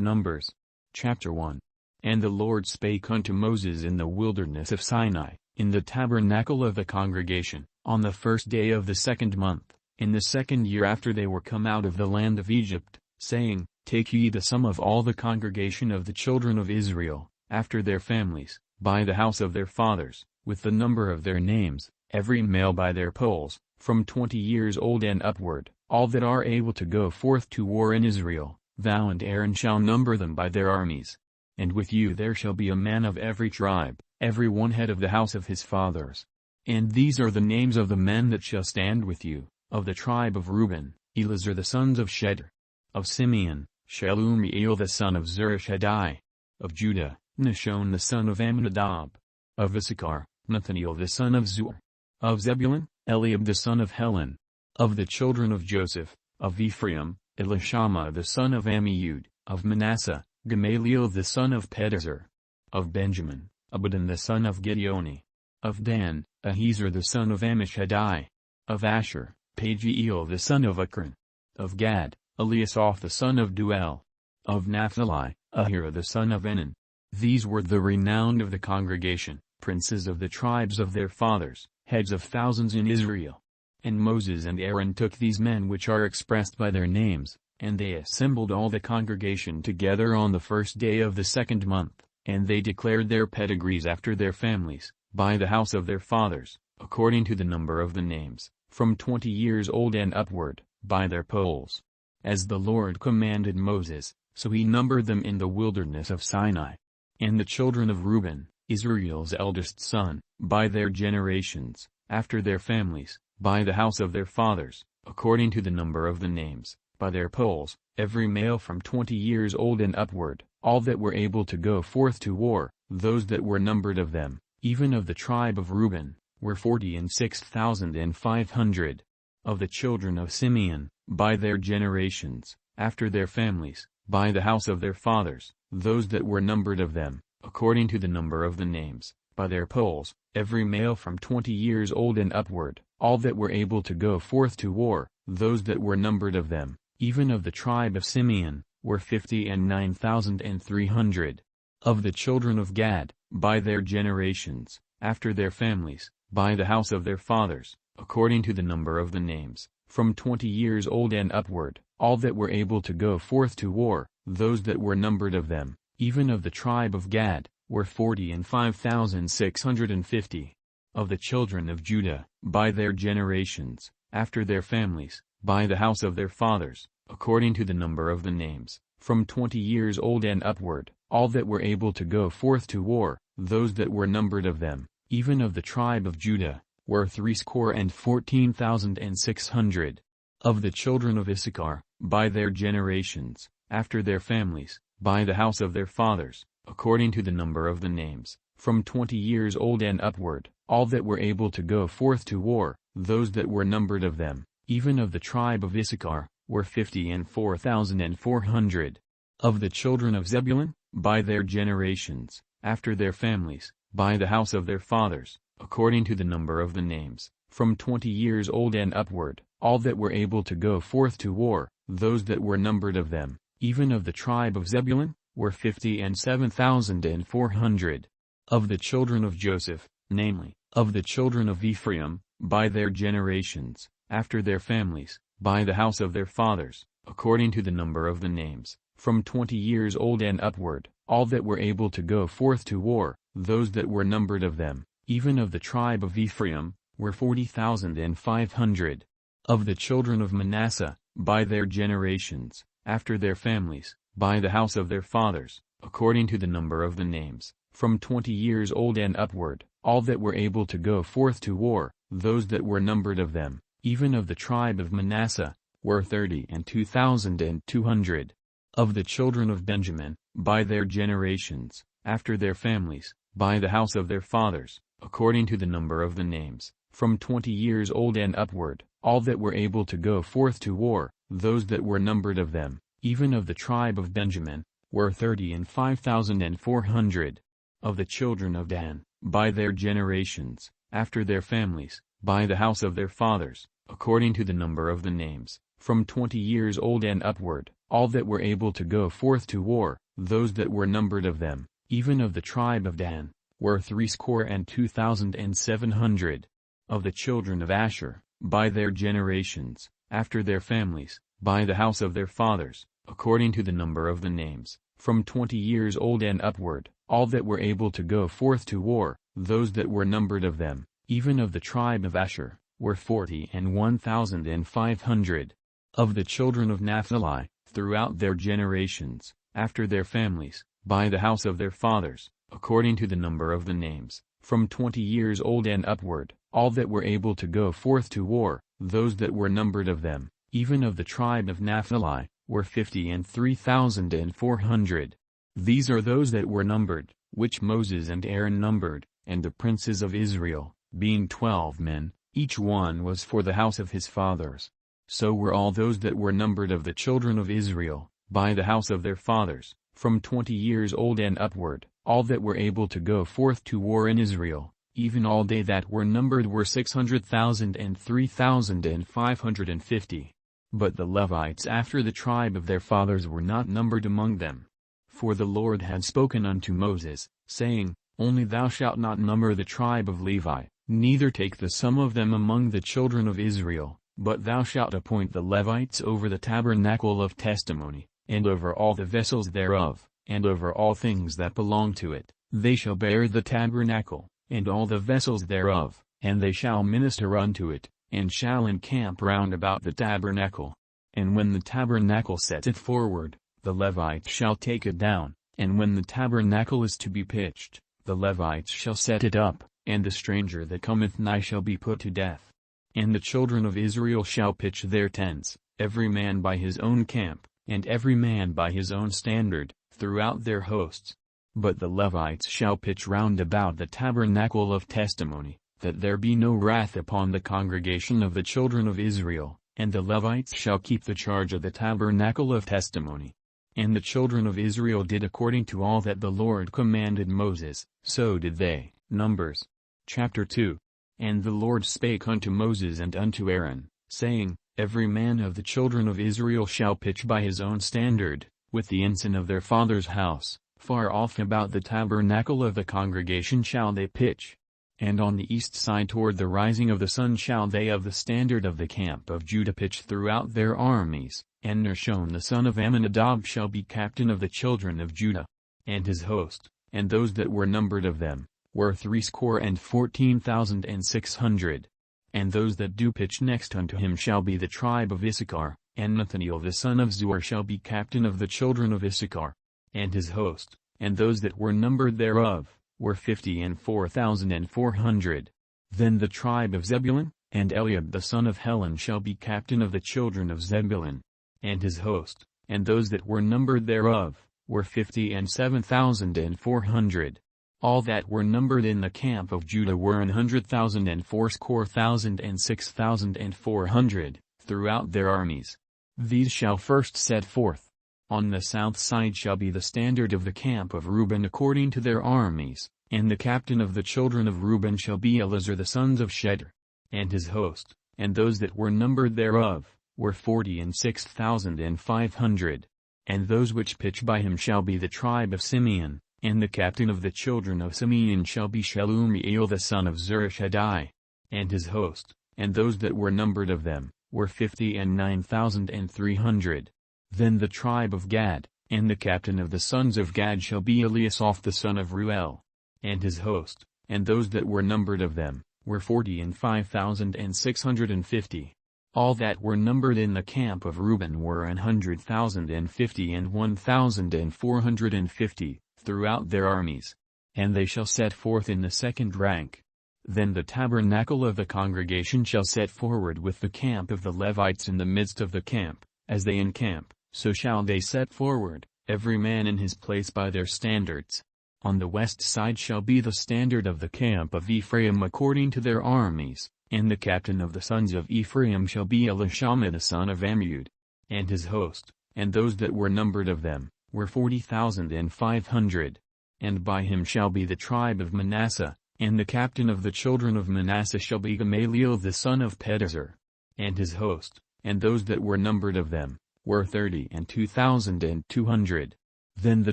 Numbers. Chapter 1. And the Lord spake unto Moses in the wilderness of Sinai, in the tabernacle of the congregation, on the first day of the 2nd month, in the 2nd year after they were come out of the land of Egypt, saying, Take ye the sum of all the congregation of the children of Israel, after their families, by the house of their fathers, with the number of their names, every male by their polls, from 20 years old and upward, all that are able to go forth to war in Israel. Thou and Aaron shall number them by their armies. And with you there shall be a man of every tribe, every one head of the house of his fathers. And these are the names of the men that shall stand with you, of the tribe of Reuben, Elizur the sons of Shedeur. Of Simeon, Shelumiel the son of Zurishaddai. Of Judah, Nashon the son of Amminadab. Of Issachar, Nathaniel the son of Zur. Of Zebulun, Eliab the son of Helon. Of the children of Joseph, of Ephraim, Elishama the son of Ammiud. Of Manasseh, Gamaliel the son of Pedazur. Of Benjamin, Abidan the son of Gideoni. Of Dan, Ahiezer the son of Ammishaddai. Of Asher, Pagiel the son of Akron. Of Gad, Eliasaph the son of Duel. Of Naphtali, Ahira the son of Enan. These were the renowned of the congregation, princes of the tribes of their fathers, heads of thousands in Israel. And Moses and Aaron took these men which are expressed by their names, and they assembled all the congregation together on the first day of the 2nd month, and they declared their pedigrees after their families, by the house of their fathers, according to the number of the names, from 20 years old and upward, by their polls. As the Lord commanded Moses, so he numbered them in the wilderness of Sinai. And the children of Reuben, Israel's eldest son, by their generations, after their families, by the house of their fathers, according to the number of the names, by their polls, every male from 20 years old and upward, all that were able to go forth to war, those that were numbered of them, even of the tribe of Reuben, were 46,500. Of the children of Simeon, by their generations, after their families, by the house of their fathers, those that were numbered of them, according to the number of the names, by their polls, every male from 20 years old and upward, all that were able to go forth to war, those that were numbered of them, even of the tribe of Simeon, were 59,300. Of the children of Gad, by their generations, after their families, by the house of their fathers, according to the number of the names, from 20 years old and upward, all that were able to go forth to war, those that were numbered of them, even of the tribe of Gad, were 45,650. Of the children of Judah, by their generations, after their families, by the house of their fathers, according to the number of the names, from 20 years old and upward, all that were able to go forth to war, those that were numbered of them, even of the tribe of Judah, were 314,600. Of the children of Issachar, by their generations, after their families, by the house of their fathers, according to the number of the names, from 20 years old and upward, all that were able to go forth to war, those that were numbered of them, even of the tribe of Issachar, were 54,400. Of the children of Zebulun, by their generations, after their families, by the house of their fathers, according to the number of the names, from 20 years old and upward, all that were able to go forth to war, those that were numbered of them, even of the tribe of Zebulun, were 57,400. Of the children of Joseph, namely, of the children of Ephraim, by their generations, after their families, by the house of their fathers, according to the number of the names, from 20 years old and upward, all that were able to go forth to war, those that were numbered of them, even of the tribe of Ephraim, were 40,500. Of the children of Manasseh, by their generations, after their families, by the house of their fathers, according to the number of the names, from 20 years old and upward, all that were able to go forth to war, those that were numbered of them, even of the tribe of Manasseh, were 32,200. Of the children of Benjamin, by their generations, after their families, by the house of their fathers, according to the number of the names, from 20 years old and upward, all that were able to go forth to war, those that were numbered of them, even of the tribe of Benjamin, were 35,400. Of the children of Dan, by their generations, after their families, by the house of their fathers, according to the number of the names, from 20 years old and upward, all that were able to go forth to war, those that were numbered of them, even of the tribe of Dan, were 62,700. Of the children of Asher, by their generations, after their families, by the house of their fathers, according to the number of the names, from 20 years old and upward, all that were able to go forth to war, those that were numbered of them, even of the tribe of Asher, were 41,500. Of the children of Naphtali, throughout their generations, after their families, by the house of their fathers, according to the number of the names, from 20 years old and upward, all that were able to go forth to war, those that were numbered of them, even of the tribe of Naphtali, were 53,400. These are those that were numbered, which Moses and Aaron numbered, and the princes of Israel, being 12 men, each one was for the house of his fathers. So were all those that were numbered of the children of Israel, by the house of their fathers, from 20 years old and upward, all that were able to go forth to war in Israel, even all they that were numbered were 600,000 and 3,550. But the Levites after the tribe of their fathers were not numbered among them. For the Lord had spoken unto Moses, saying, Only thou shalt not number the tribe of Levi, neither take the sum of them among the children of Israel, but thou shalt appoint the Levites over the tabernacle of testimony, and over all the vessels thereof, and over all things that belong to it. They shall bear the tabernacle, and all the vessels thereof, and they shall minister unto it, and shall encamp round about the tabernacle. And when the tabernacle setteth forward, the Levites shall take it down, and when the tabernacle is to be pitched, the Levites shall set it up, and the stranger that cometh nigh shall be put to death. And the children of Israel shall pitch their tents, every man by his own camp, and every man by his own standard, throughout their hosts. But the Levites shall pitch round about the tabernacle of testimony, that there be no wrath upon the congregation of the children of Israel, and the Levites shall keep the charge of the tabernacle of testimony. And the children of Israel did according to all that the Lord commanded Moses, so did they. Numbers. Chapter 2. And the Lord spake unto Moses and unto Aaron, saying, Every man of the children of Israel shall pitch by his own standard, with the ensign of their father's house, far off about the tabernacle of the congregation shall they pitch. And on the east side toward the rising of the sun shall they of the standard of the camp of Judah pitch throughout their armies, and Nahshon the son of Amminadab shall be captain of the children of Judah. And his host, and those that were numbered of them, were 314,600. And those that do pitch next unto him shall be the tribe of Issachar, and Nathaniel the son of Zuar shall be captain of the children of Issachar. And his host, and those that were numbered thereof, were 54,400. Then the tribe of Zebulun, and Eliab the son of Helon shall be captain of the children of Zebulun. And his host, and those that were numbered thereof, were 57,400. All that were numbered in the camp of Judah were 100,000 and 80,000 and 6,400, throughout their armies. These shall first set forth. On the south side shall be the standard of the camp of Reuben according to their armies, and the captain of the children of Reuben shall be Elazar the sons of Shedder. And his host, and those that were numbered thereof, were 46,500. And those which pitch by him shall be the tribe of Simeon, and the captain of the children of Simeon shall be Shelumiel the son of Zurishaddai. And his host, and those that were numbered of them, were 59,300. Then the tribe of Gad, and the captain of the sons of Gad shall be Eliasaph the son of Ruel. And his host, and those that were numbered of them, were 45,650. All that were numbered in the camp of Reuben were 100,050 and 1,450, throughout their armies. And they shall set forth in the second rank. Then the tabernacle of the congregation shall set forward with the camp of the Levites in the midst of the camp, as they encamp, so shall they set forward, every man in his place by their standards. On the west side shall be the standard of the camp of Ephraim according to their armies, and the captain of the sons of Ephraim shall be Elishama the son of Ammihud. And his host, and those that were numbered of them, were 40,500. And by him shall be the tribe of Manasseh, and the captain of the children of Manasseh shall be Gamaliel the son of Pedazur. And his host, and those that were numbered of them, were 32,200. Then the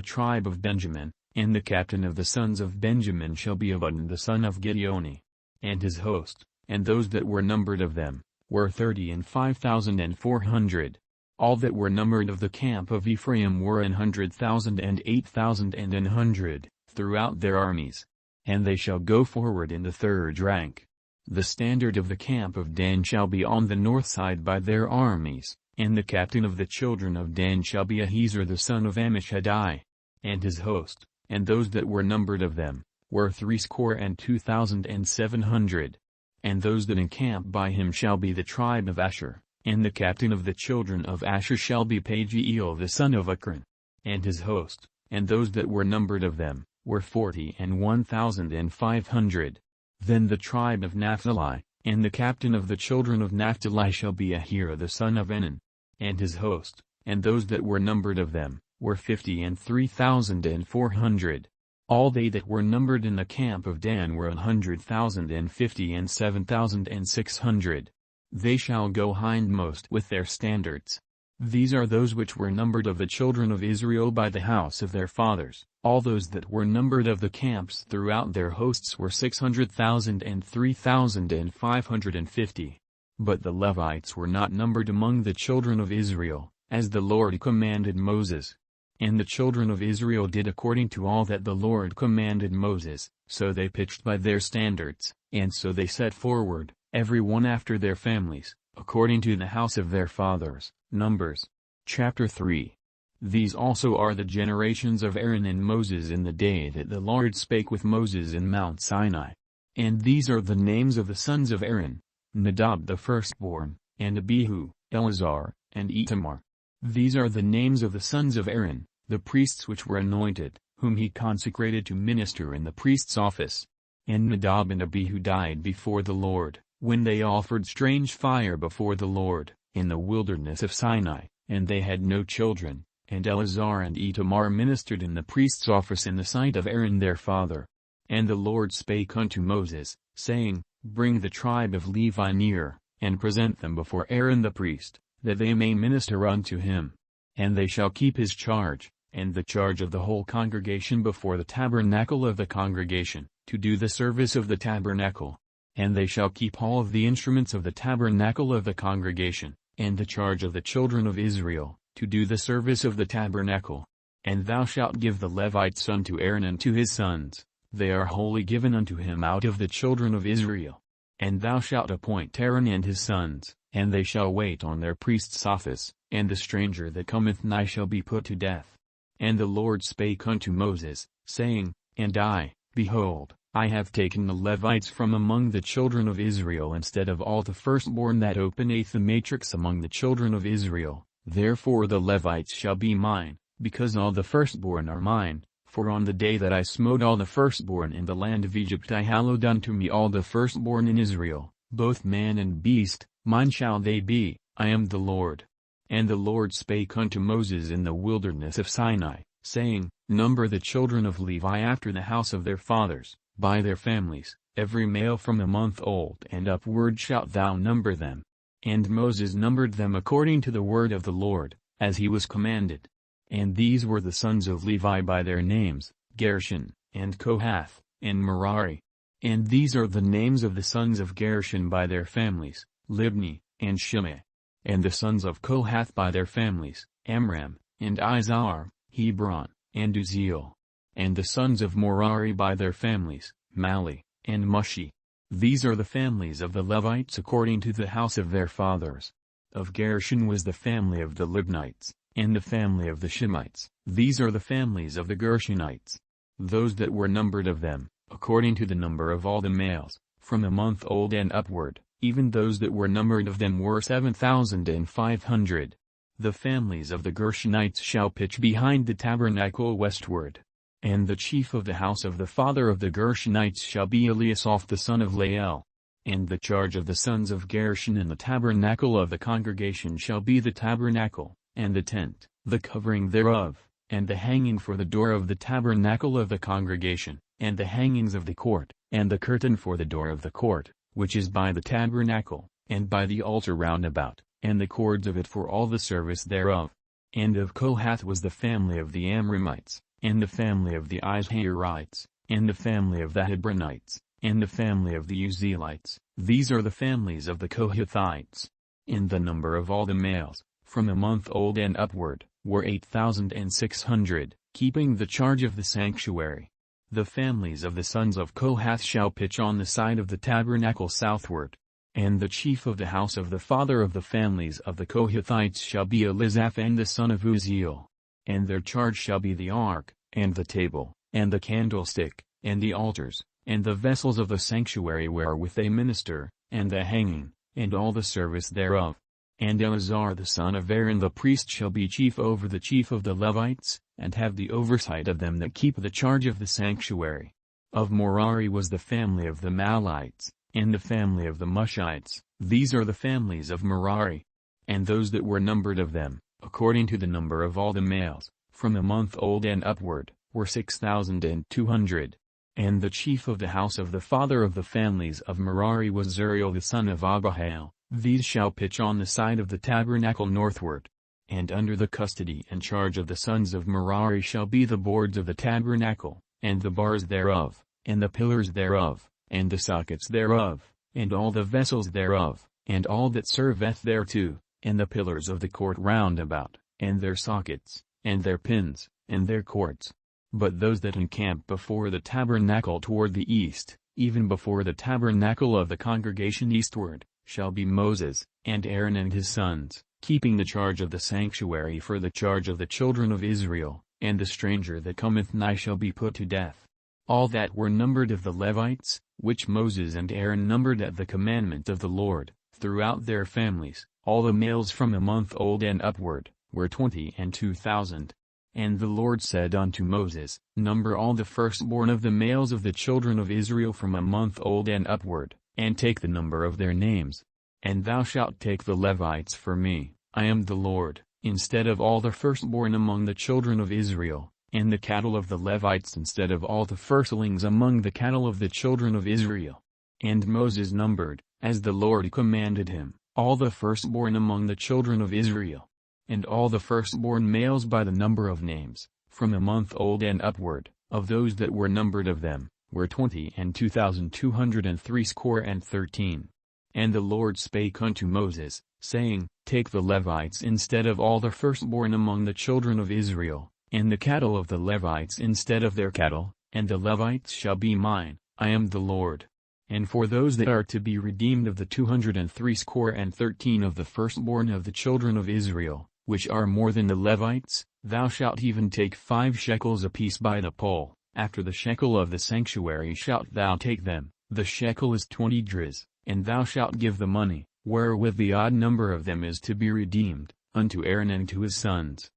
tribe of Benjamin, and the captain of the sons of Benjamin shall be Abudon the son of Gideoni, and his host, and those that were numbered of them, were 35,400. All that were numbered of the camp of Ephraim were 100,000 and 8,100, throughout their armies. And they shall go forward in the third rank. The standard of the camp of Dan shall be on the north side by their armies, and the captain of the children of Dan shall be Ahiezer the son of Ammishaddai, and his host, and those that were numbered of them, were 62,700. And those that encamp by him shall be the tribe of Asher, and the captain of the children of Asher shall be Pagiel the son of Akron, and his host, and those that were numbered of them, were 41,500. Then the tribe of Naphtali, and the captain of the children of Naphtali shall be Ahira the son of Enan, and his host, and those that were numbered of them, were 53,400. All they that were numbered in the camp of Dan were 100,050 and 7,600. They shall go hindmost with their standards. These are those which were numbered of the children of Israel by the house of their fathers. All those that were numbered of the camps throughout their hosts were 600,000 and 3,550. But the Levites were not numbered among the children of Israel, as the Lord commanded Moses. And the children of Israel did according to all that the Lord commanded Moses, so they pitched by their standards, and so they set forward, every one after their families, according to the house of their fathers. Numbers. Chapter 3. These also are the generations of Aaron and Moses in the day that the Lord spake with Moses in Mount Sinai. And these are the names of the sons of Aaron: Nadab the firstborn, and Abihu, Eleazar, and Itamar. These are the names of the sons of Aaron, the priests which were anointed, whom he consecrated to minister in the priest's office. And Nadab and Abihu died before the Lord, when they offered strange fire before the Lord, in the wilderness of Sinai, and they had no children. And Eleazar and Itamar ministered in the priest's office in the sight of Aaron their father. And the Lord spake unto Moses, saying, Bring the tribe of Levi near, and present them before Aaron the priest, that they may minister unto him. And they shall keep his charge, and the charge of the whole congregation before the tabernacle of the congregation, to do the service of the tabernacle. And they shall keep all of the instruments of the tabernacle of the congregation, and the charge of the children of Israel, to do the service of the tabernacle. And thou shalt give the Levites unto Aaron and to his sons, they are wholly given unto him out of the children of Israel. And thou shalt appoint Aaron and his sons, and they shall wait on their priest's office, and the stranger that cometh nigh shall be put to death. And the Lord spake unto Moses, saying, And I, behold, I have taken the Levites from among the children of Israel instead of all the firstborn that openeth the matrix among the children of Israel. Therefore the Levites shall be mine, because all the firstborn are mine, for on the day that I smote all the firstborn in the land of Egypt I hallowed unto me all the firstborn in Israel, both man and beast, mine shall they be, I am the Lord. And the Lord spake unto Moses in the wilderness of Sinai, saying, Number the children of Levi after the house of their fathers, by their families, every male from a month old and upward shalt thou number them. And Moses numbered them according to the word of the Lord, as he was commanded. And these were the sons of Levi by their names, Gershon, and Kohath, and Merari. And these are the names of the sons of Gershon by their families, Libni, and Shimei. And the sons of Kohath by their families, Amram, and Izhar, Hebron, and Uzziel. And the sons of Merari by their families, Mali, and Mushi. These are the families of the Levites according to the house of their fathers. Of Gershon was the family of the Libnites, and the family of the Shimeites. These are the families of the Gershonites. Those that were numbered of them, according to the number of all the males, from a month old and upward, even those that were numbered of them were 7,500. The families of the Gershonites shall pitch behind the tabernacle westward. And the chief of the house of the father of the Gershonites shall be Eliasaph the son of Lael. And the charge of the sons of Gershon in the tabernacle of the congregation shall be the tabernacle, and the tent, the covering thereof, and the hanging for the door of the tabernacle of the congregation, and the hangings of the court, and the curtain for the door of the court, which is by the tabernacle, and by the altar round about, and the cords of it for all the service thereof. And of Kohath was the family of the Amramites, and the family of the Izharites, and the family of the Hebronites, and the family of the Uzzielites. These are the families of the Kohathites. And the number of all the males, from a month old and upward, were 8,600, keeping the charge of the sanctuary. The families of the sons of Kohath shall pitch on the side of the tabernacle southward. And the chief of the house of the father of the families of the Kohathites shall be Elizaphan the son of Uzziel. And their charge shall be the ark, and the table, and the candlestick, and the altars, and the vessels of the sanctuary wherewith they minister, and the hanging, and all the service thereof. And Eleazar the son of Aaron the priest shall be chief over the chief of the Levites, and have the oversight of them that keep the charge of the sanctuary. Of Merari was the family of the Malites, and the family of the Mushites. These are the families of Merari. And those that were numbered of them, according to the number of all the males, from a month old and upward, were 6,200. And the chief of the house of the father of the families of Merari was Zuriel the son of Abihail. These shall pitch on the side of the tabernacle northward. And under the custody and charge of the sons of Merari shall be the boards of the tabernacle, and the bars thereof, and the pillars thereof, and the sockets thereof, and all the vessels thereof, and all that serveth thereto, and the pillars of the court round about, and their sockets, and their pins, and their cords. But those that encamp before the tabernacle toward the east, even before the tabernacle of the congregation eastward, shall be Moses, and Aaron and his sons, keeping the charge of the sanctuary for the charge of the children of Israel, and the stranger that cometh nigh shall be put to death. All that were numbered of the Levites, which Moses and Aaron numbered at the commandment of the Lord, throughout their families, all the males from a month old and upward, were 22,000. And the Lord said unto Moses, Number all the firstborn of the males of the children of Israel from a month old and upward, and take the number of their names. And thou shalt take the Levites for me, I am the Lord, instead of all the firstborn among the children of Israel, and the cattle of the Levites instead of all the firstlings among the cattle of the children of Israel. And Moses numbered, as the Lord commanded him, all the firstborn among the children of Israel. And all the firstborn males by the number of names, from a month old and upward, of those that were numbered of them, were 22,213. And the Lord spake unto Moses, saying, Take the Levites instead of all the firstborn among the children of Israel, and the cattle of the Levites instead of their cattle, and the Levites shall be mine, I am the Lord. And for those that are to be redeemed of the 213 of the firstborn of the children of Israel, which are more than the Levites, thou shalt even take 5 shekels apiece by the poll, after the shekel of the sanctuary shalt thou take them, the shekel is 20 dris, and thou shalt give the money, wherewith the odd number of them is to be redeemed, unto Aaron and to his sons.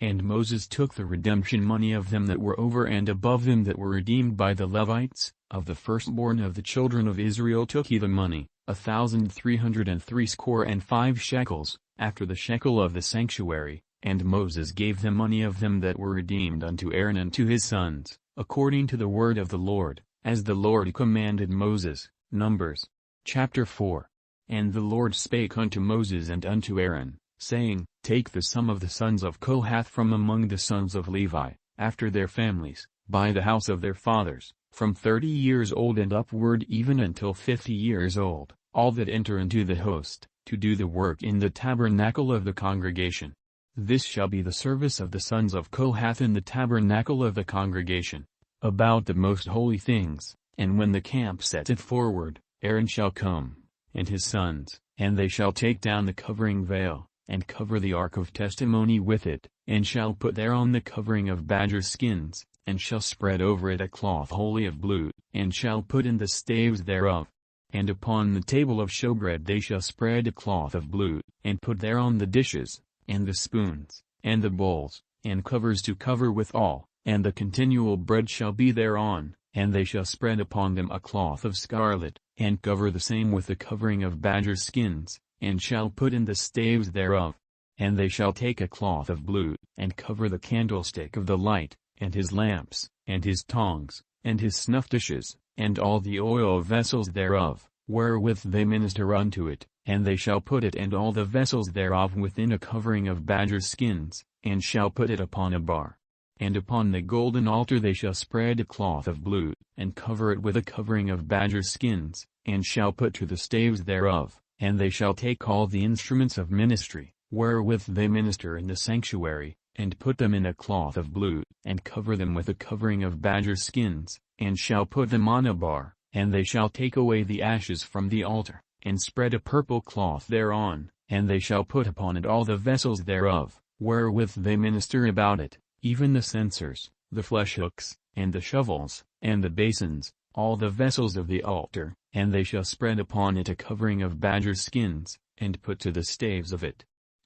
And Moses took the redemption money of them that were over and above them that were redeemed by the Levites, of the firstborn of the children of Israel took he the money, 1,365 shekels, after the shekel of the sanctuary, and Moses gave the money of them that were redeemed unto Aaron and to his sons, according to the word of the Lord, as the Lord commanded Moses. Numbers. Chapter 4. And the Lord spake unto Moses and unto Aaron, saying, Take the sum of the sons of Kohath from among the sons of Levi, after their families, by the house of their fathers, from 30 years old and upward even until 50 years old, all that enter into the host, to do the work in the tabernacle of the congregation. This shall be the service of the sons of Kohath in the tabernacle of the congregation, about the most holy things. And when the camp setteth forward, Aaron shall come, and his sons, and they shall take down the covering veil, and cover the ark of testimony with it, and shall put thereon the covering of badger skins, and shall spread over it a cloth wholly of blue, and shall put in the staves thereof. And upon the table of showbread they shall spread a cloth of blue, and put thereon the dishes, and the spoons, and the bowls, and covers to cover withal, and the continual bread shall be thereon, and they shall spread upon them a cloth of scarlet, and cover the same with the covering of badger skins, and shall put in the staves thereof. And they shall take a cloth of blue, and cover the candlestick of the light, and his lamps, and his tongs, and his snuff dishes, and all the oil vessels thereof, wherewith they minister unto it, and they shall put it and all the vessels thereof within a covering of badger skins, and shall put it upon a bar. And upon the golden altar they shall spread a cloth of blue, and cover it with a covering of badger skins, and shall put to the staves thereof, and they shall take all the instruments of ministry, wherewith they minister in the sanctuary, and put them in a cloth of blue, and cover them with a covering of badger skins, and shall put them on a bar, and they shall take away the ashes from the altar, and spread a purple cloth thereon, and they shall put upon it all the vessels thereof, wherewith they minister about it, even the censers, the flesh hooks, and the shovels, and the basins, all the vessels of the altar, and they shall spread upon it a covering of badger skins, and put to the staves of it.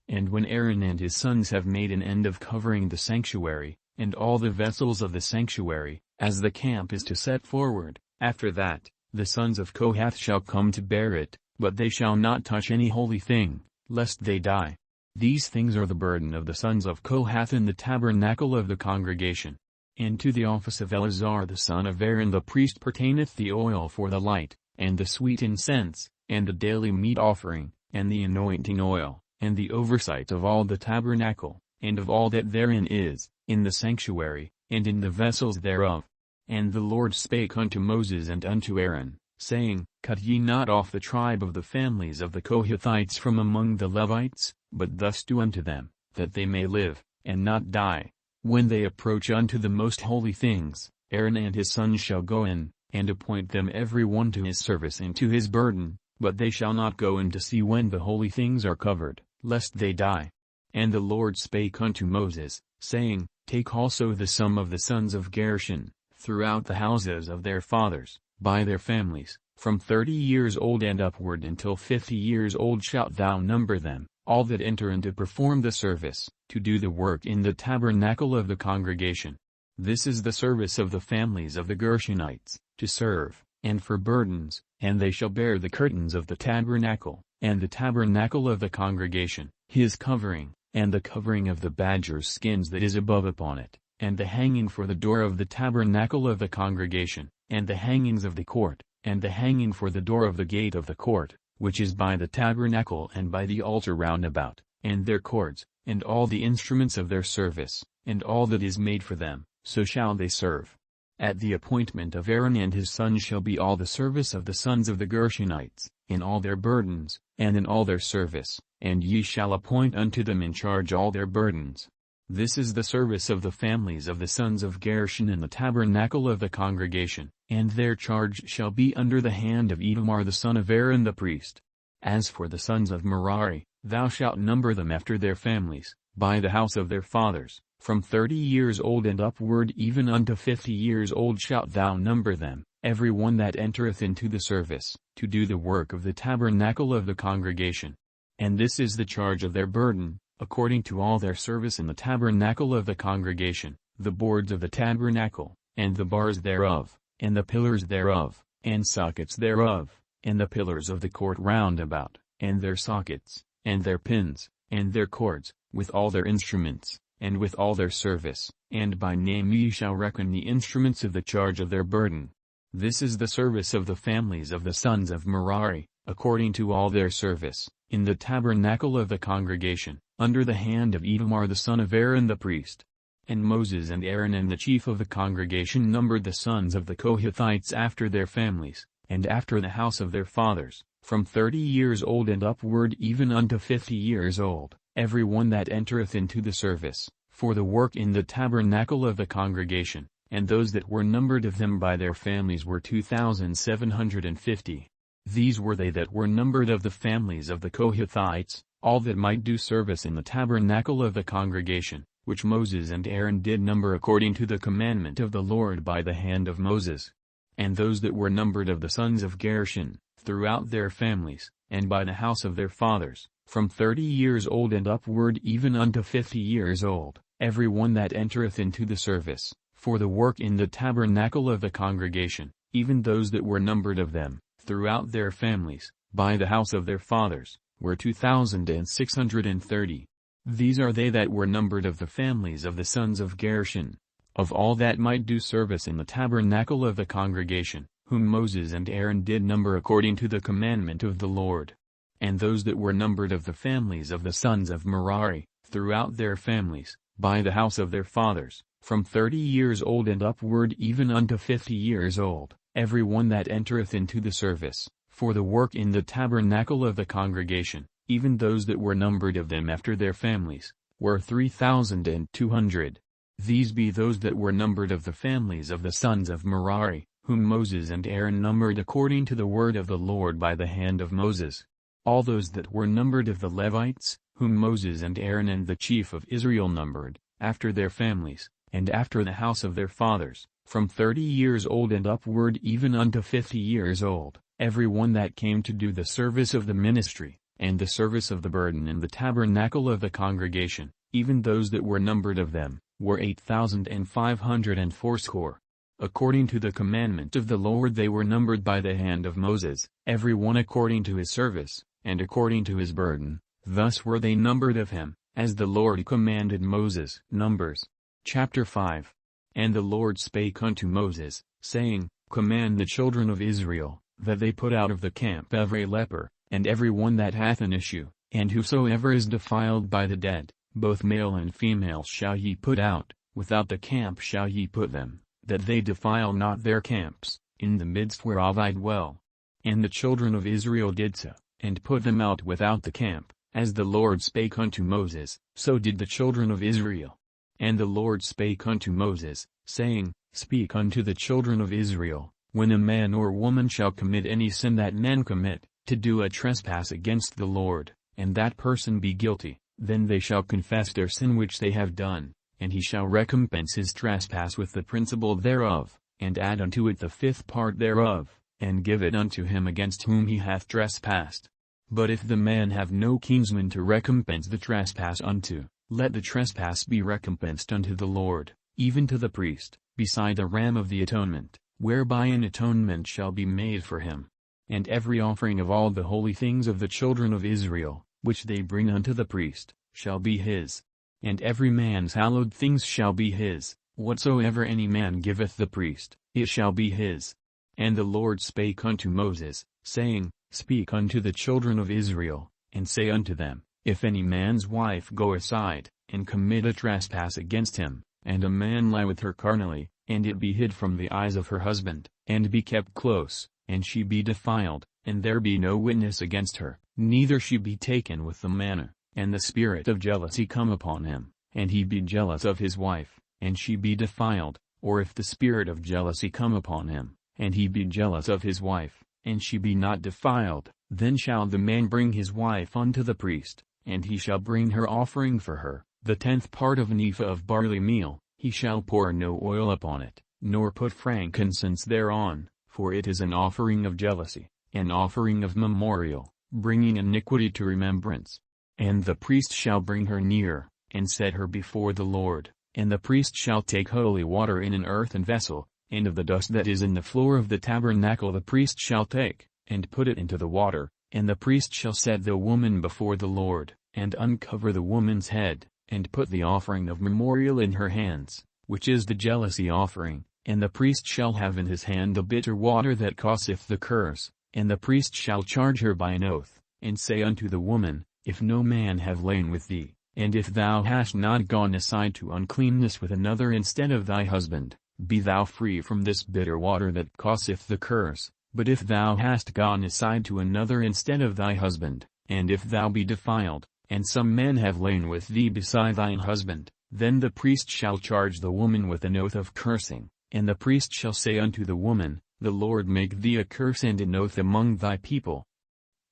And when Aaron and his sons have made an end of covering the sanctuary, and all the vessels of the sanctuary, as the camp is to set forward, after that, the sons of Kohath shall come to bear it, but they shall not touch any holy thing, lest they die. These things are the burden of the sons of Kohath in the tabernacle of the congregation. And to the office of Eleazar the son of Aaron the priest pertaineth the oil for the light, and the sweet incense, and the daily meat offering, and the anointing oil, and the oversight of all the tabernacle, and of all that therein is, in the sanctuary, and in the vessels thereof. And the Lord spake unto Moses and unto Aaron, saying, Cut ye not off the tribe of the families of the Kohathites from among the Levites, but thus do unto them, that they may live, and not die. When they approach unto the most holy things, Aaron and his sons shall go in, and appoint them every one to his service and to his burden, but they shall not go in to see when the holy things are covered, lest they die. And the Lord spake unto Moses, saying, Take also the sum of the sons of Gershon, throughout the houses of their fathers, by their families, from 30 years old and upward until 50 years old shalt thou number them, all that enter in to perform the service, to do the work in the tabernacle of the congregation. This is the service of the families of the Gershonites, to serve, and for burdens, and they shall bear the curtains of the tabernacle, and the tabernacle of the congregation, his covering, and the covering of the badger's skins that is above upon it, and the hanging for the door of the tabernacle of the congregation, and the hangings of the court, and the hanging for the door of the gate of the court, which is by the tabernacle and by the altar round about, and their cords, and all the instruments of their service, and all that is made for them, so shall they serve. At the appointment of Aaron and his sons shall be all the service of the sons of the Gershonites, in all their burdens, and in all their service, and ye shall appoint unto them in charge all their burdens. This is the service of the families of the sons of Gershon in the tabernacle of the congregation, and their charge shall be under the hand of Ithamar the son of Aaron the priest. As for the sons of Merari, thou shalt number them after their families, by the house of their fathers, from 30 years old and upward even unto 50 years old shalt thou number them, every one that entereth into the service, to do the work of the tabernacle of the congregation. And this is the charge of their burden, according to all their service in the tabernacle of the congregation, the boards of the tabernacle, and the bars thereof, and the pillars thereof, and sockets thereof, and the pillars of the court round about, and their sockets, and their pins, and their cords, with all their instruments, and with all their service, and by name ye shall reckon the instruments of the charge of their burden. This is the service of the families of the sons of Merari, according to all their service, in the tabernacle of the congregation, under the hand of Ithamar the son of Aaron the priest. And Moses and Aaron and the chief of the congregation numbered the sons of the Kohathites after their families, and after the house of their fathers, from 30 years old and upward even unto 50 years old, every one that entereth into the service, for the work in the tabernacle of the congregation, and those that were numbered of them by their families were 2,750. These were they that were numbered of the families of the Kohathites, all that might do service in the tabernacle of the congregation, which Moses and Aaron did number according to the commandment of the Lord by the hand of Moses. And those that were numbered of the sons of Gershon, throughout their families, and by the house of their fathers, from 30 years old and upward even unto 50 years old, every one that entereth into the service, for the work in the tabernacle of the congregation, even those that were numbered of them, throughout their families, by the house of their fathers, were 2,630. These are they that were numbered of the families of the sons of Gershon, of all that might do service in the tabernacle of the congregation, whom Moses and Aaron did number according to the commandment of the Lord. and those that were numbered of the families of the sons of Merari, throughout their families, by the house of their fathers, from 30 years old and upward even unto 50 years old, every one that entereth into the service, for the work in the tabernacle of the congregation, even those that were numbered of them after their families, were 3,200. These be those that were numbered of the families of the sons of Merari, whom Moses and Aaron numbered according to the word of the Lord by the hand of Moses. All those that were numbered of the Levites, whom Moses and Aaron and the chief of Israel numbered, after their families, and after the house of their fathers, from 30 years old and upward even unto 50 years old, every one that came to do the service of the ministry, and the service of the burden in the tabernacle of the congregation, even those that were numbered of them, were 8,500 fourscore. According to the commandment of the Lord they were numbered by the hand of Moses, every one according to his service, and according to his burden, thus were they numbered of him, as the Lord commanded Moses. Numbers. Chapter 5. And the Lord spake unto Moses, saying, Command the children of Israel, that they put out of the camp every leper, and every one that hath an issue, and whosoever is defiled by the dead, both male and female shall ye put out, without the camp shall ye put them, that they defile not their camps, in the midst whereof I dwell. And the children of Israel did so, and put them out without the camp, as the Lord spake unto Moses, so did the children of Israel. And the Lord spake unto Moses, saying, Speak unto the children of Israel, when a man or woman shall commit any sin that men commit, to do a trespass against the Lord, and that person be guilty, then they shall confess their sin which they have done, and he shall recompense his trespass with the principal thereof, and add unto it the fifth part thereof, and give it unto him against whom he hath trespassed. But if the man have no kinsman to recompense the trespass unto, let the trespass be recompensed unto the Lord, even to the priest, beside the ram of the atonement, whereby an atonement shall be made for him. And every offering of all the holy things of the children of Israel, which they bring unto the priest, shall be his. And every man's hallowed things shall be his, whatsoever any man giveth the priest, it shall be his. And the Lord spake unto Moses, saying, Speak unto the children of Israel, and say unto them, If any man's wife go aside, and commit a trespass against him, and a man lie with her carnally, and it be hid from the eyes of her husband, and be kept close, and she be defiled, and there be no witness against her, neither she be taken with the manner, and the spirit of jealousy come upon him, and he be jealous of his wife, and she be defiled, or if the spirit of jealousy come upon him, and he be jealous of his wife, and she be not defiled, then shall the man bring his wife unto the priest, and he shall bring her offering for her, the 10th part of an ephah of barley meal. He shall pour no oil upon it, nor put frankincense thereon, for it is an offering of jealousy, an offering of memorial, bringing iniquity to remembrance. And the priest shall bring her near, and set her before the Lord, and the priest shall take holy water in an earthen vessel, and of the dust that is in the floor of the tabernacle the priest shall take, and put it into the water, and the priest shall set the woman before the Lord, and uncover the woman's head, and put the offering of memorial in her hands, which is the jealousy offering, and the priest shall have in his hand the bitter water that causeth the curse, and the priest shall charge her by an oath, and say unto the woman, If no man have lain with thee, and if thou hast not gone aside to uncleanness with another instead of thy husband, be thou free from this bitter water that causeth the curse. But if thou hast gone aside to another instead of thy husband, and if thou be defiled, and some man have lain with thee beside thine husband, then the priest shall charge the woman with an oath of cursing, and the priest shall say unto the woman, The Lord make thee a curse and an oath among thy people.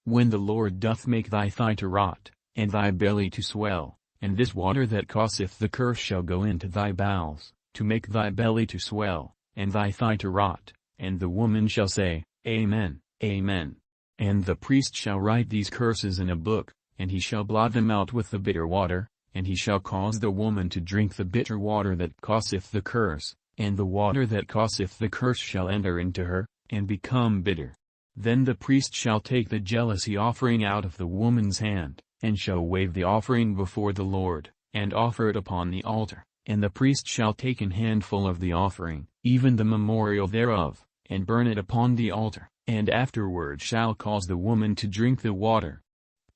When the Lord doth make thy thigh to rot, and thy belly to swell, and this water that causeth the curse shall go into thy bowels, to make thy belly to swell, and thy thigh to rot, and the woman shall say, Amen, Amen. And the priest shall write these curses in a book, and he shall blot them out with the bitter water, and he shall cause the woman to drink the bitter water that causeth the curse, and the water that causeth the curse shall enter into her, and become bitter. Then the priest shall take the jealousy offering out of the woman's hand, and shall wave the offering before the Lord, and offer it upon the altar, and the priest shall take an handful of the offering, even the memorial thereof, and burn it upon the altar, and afterward shall cause the woman to drink the water.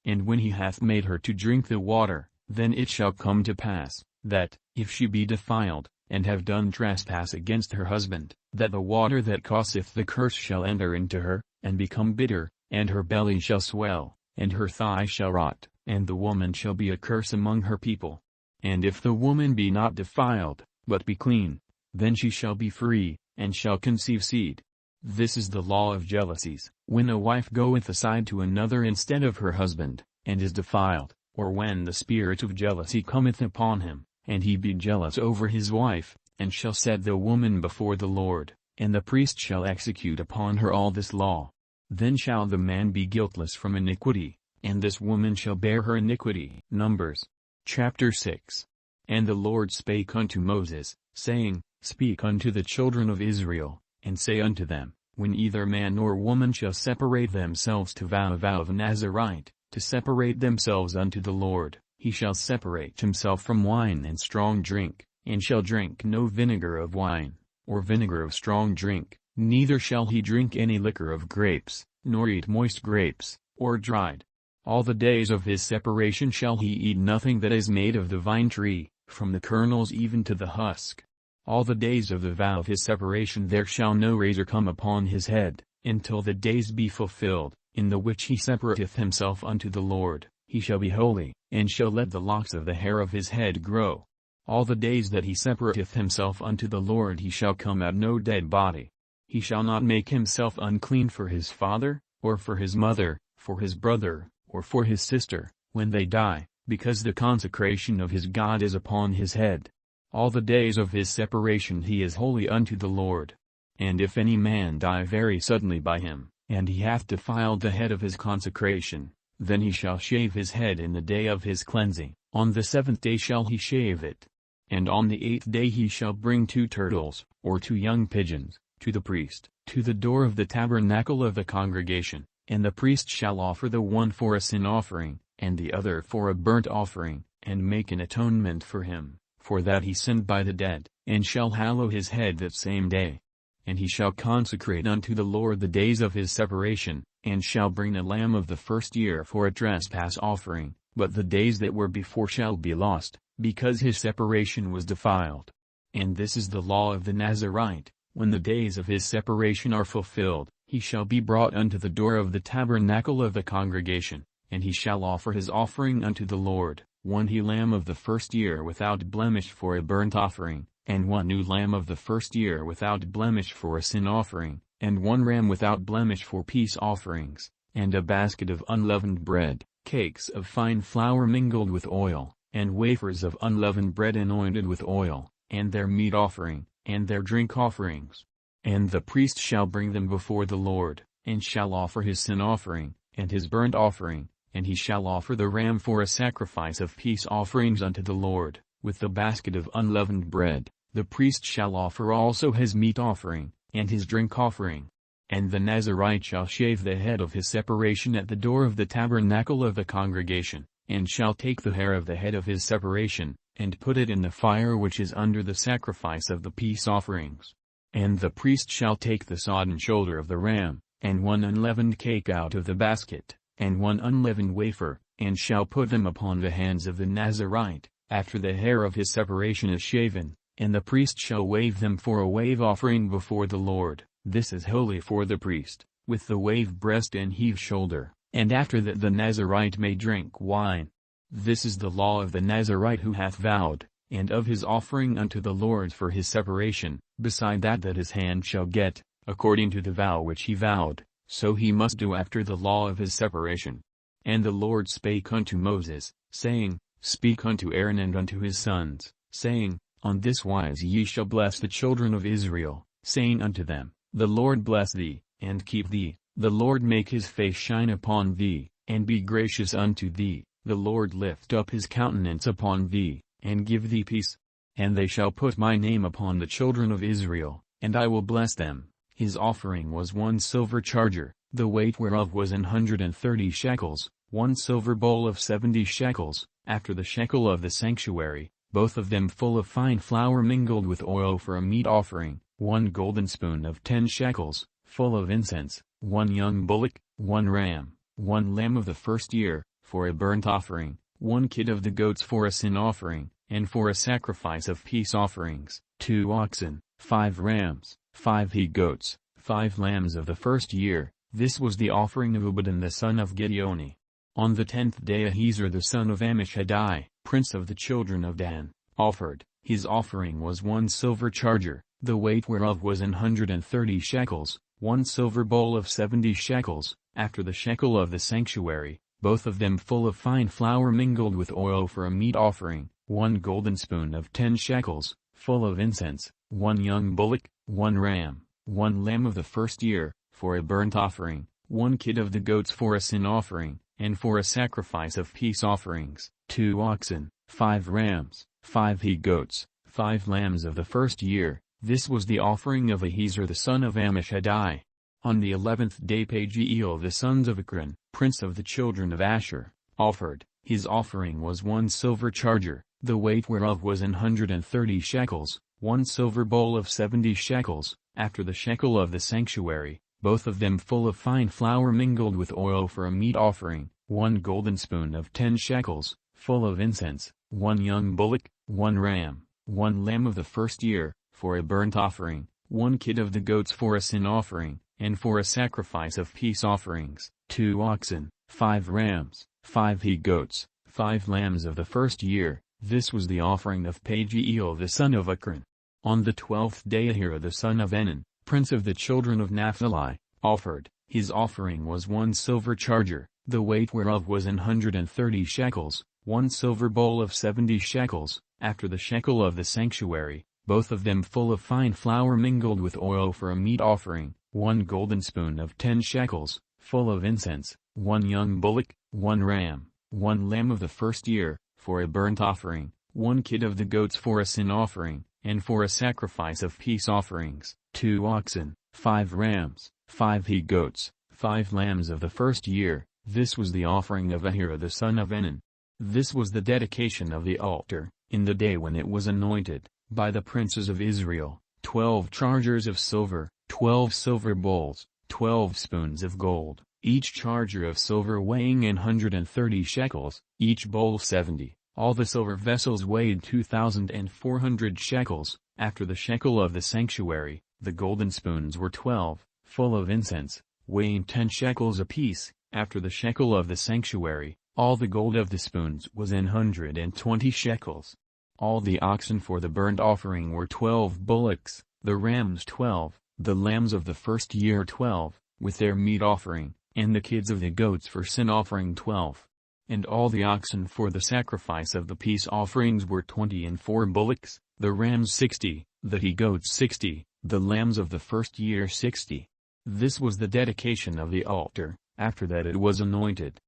And when he hath made her to drink the water, then it shall come to pass, that, if she be defiled, and have done trespass against her husband, that the water that causeth the curse shall enter into her, and become bitter, and her belly shall swell, and her thigh shall rot, and the woman shall be a curse among her people. And if the woman be not defiled, but be clean, then she shall be free, and shall conceive seed. This is the law of jealousies, when a wife goeth aside to another instead of her husband, and is defiled, or when the spirit of jealousy cometh upon him, and he be jealous over his wife, and shall set the woman before the Lord, and the priest shall execute upon her all this law. Then shall the man be guiltless from iniquity, and this woman shall bear her iniquity. Numbers chapter 6. And the Lord spake unto Moses, saying, Speak unto the children of Israel, and say unto them, When either man or woman shall separate themselves to vow a vow of a Nazarite, to separate themselves unto the Lord, he shall separate himself from wine and strong drink, and shall drink no vinegar of wine, or vinegar of strong drink, neither shall he drink any liquor of grapes, nor eat moist grapes, or dried. All the days of his separation shall he eat nothing that is made of the vine tree, from the kernels even to the husk. All the days of the vow of his separation there shall no razor come upon his head, until the days be fulfilled, in the which he separateth himself unto the Lord. He shall be holy, and shall let the locks of the hair of his head grow. All the days that he separateth himself unto the Lord he shall come out no dead body. He shall not make himself unclean for his father, or for his mother, for his brother, or for his sister, when they die, because the consecration of his God is upon his head. All the days of his separation he is holy unto the Lord. And if any man die very suddenly by him, and he hath defiled the head of his consecration, then he shall shave his head in the day of his cleansing, on the 7th day shall he shave it. And on the 8th day he shall bring 2 turtles, or 2 young pigeons, to the priest, to the door of the tabernacle of the congregation, and the priest shall offer the one for a sin offering, and the other for a burnt offering, and make an atonement for him, for that he sinned by the dead, and shall hallow his head that same day. And he shall consecrate unto the Lord the days of his separation, and shall bring a lamb of the first year for a trespass offering, but the days that were before shall be lost, because his separation was defiled. And this is the law of the Nazarite, when the days of his separation are fulfilled, he shall be brought unto the door of the tabernacle of the congregation, and he shall offer his offering unto the Lord, 1 he lamb of the first year without blemish for a burnt offering, and 1 new lamb of the first year without blemish for a sin offering, and 1 ram without blemish for peace offerings, and a basket of unleavened bread, cakes of fine flour mingled with oil, and wafers of unleavened bread anointed with oil, and their meat offering, and their drink offerings. And the priest shall bring them before the Lord, and shall offer his sin offering, and his burnt offering, and he shall offer the ram for a sacrifice of peace offerings unto the Lord, with the basket of unleavened bread. The priest shall offer also his meat offering, and his drink offering. And the Nazarite shall shave the head of his separation at the door of the tabernacle of the congregation, and shall take the hair of the head of his separation, and put it in the fire which is under the sacrifice of the peace offerings. And the priest shall take the sodden shoulder of the ram, and 1 unleavened cake out of the basket, and 1 unleavened wafer, and shall put them upon the hands of the Nazarite, after the hair of his separation is shaven, and the priest shall wave them for a wave offering before the Lord. This is holy for the priest, with the wave breast and heave shoulder, and after that the Nazarite may drink wine. This is the law of the Nazarite who hath vowed, and of his offering unto the Lord for his separation, beside that his hand shall get, according to the vow which he vowed, so he must do after the law of his separation. And the Lord spake unto Moses, saying, Speak unto Aaron and unto his sons, saying, On this wise ye shall bless the children of Israel, saying unto them, The Lord bless thee, and keep thee, the Lord make his face shine upon thee, and be gracious unto thee, the Lord lift up his countenance upon thee, and give thee peace. And they shall put my name upon the children of Israel, and I will bless them. His offering was 1 silver charger, the weight whereof was 130 shekels, 1 silver bowl of 70 shekels, after the shekel of the sanctuary, both of them full of fine flour mingled with oil for a meat offering, 1 golden spoon of 10 shekels, full of incense, 1 young bullock, 1 ram, 1 lamb of the first year, for a burnt offering, 1 kid of the goats for a sin offering, and for a sacrifice of peace offerings, 2 oxen, 5 rams, 5 he-goats, 5 lambs of the first year. This was the offering of Obedin the son of Gideoni. On the 10th day Ahiezer the son of Ammishaddai, prince of the children of Dan, offered. His offering was 1 silver charger, the weight whereof was 130 shekels, 1 silver bowl of 70 shekels, after the shekel of the sanctuary, both of them full of fine flour mingled with oil for a meat offering, 1 golden spoon of 10 shekels, full of incense, 1 young bullock, 1 ram, 1 lamb of the first year, for a burnt offering, 1 kid of the goats for a sin offering, and for a sacrifice of peace offerings, 2 oxen, 5 rams, 5 he-goats, 5 lambs of the first year. This was the offering of Ahiezer the son of Ammishaddai. On the 11th day Pagiel the sons of Ekron, prince of the children of Asher, offered. His offering was 1 silver charger, the weight whereof was 130 shekels, 1 silver bowl of 70 shekels, after the shekel of the sanctuary, both of them full of fine flour mingled with oil for a meat offering, 1 golden spoon of 10 shekels, full of incense, 1 young bullock, 1 ram, 1 lamb of the first year, for a burnt offering, 1 kid of the goats for a sin offering, and for a sacrifice of peace offerings, 2 oxen, 5 rams, 5 he-goats, 5 lambs of the first year. This was the offering of Pagiel the son of Ekron. On the 12th day Ahira the son of Enan, prince of the children of Naphtali, offered. His offering was 1 silver charger, the weight whereof was 130 shekels, 1 silver bowl of 70 shekels, after the shekel of the sanctuary, both of them full of fine flour mingled with oil for a meat offering, 1 golden spoon of 10 shekels, full of incense, 1 young bullock, 1 ram, 1 lamb of the first year, for a burnt offering, 1 kid of the goats for a sin offering, and for a sacrifice of peace offerings, 2 oxen, 5 rams, 5 he-goats, 5 lambs of the first year. This was the offering of Ahira the son of Enan. This was the dedication of the altar, in the day when it was anointed, by the princes of Israel, 12 chargers of silver, 12 silver bowls, 12 spoons of gold, each charger of silver weighing 130 shekels, each bowl 70. All the silver vessels weighed 2,400 shekels, after the shekel of the sanctuary. The golden spoons were 12, full of incense, weighing 10 shekels apiece, after the shekel of the sanctuary. All the gold of the spoons was 120 shekels. All the oxen for the burnt offering were 12 bullocks, the rams 12, the lambs of the first year 12, with their meat offering, and the kids of the goats for sin offering 12. And all the oxen for the sacrifice of the peace offerings were 24 bullocks, the rams 60, the he-goats 60, the lambs of the first year 60. This was the dedication of the altar, after that it was anointed.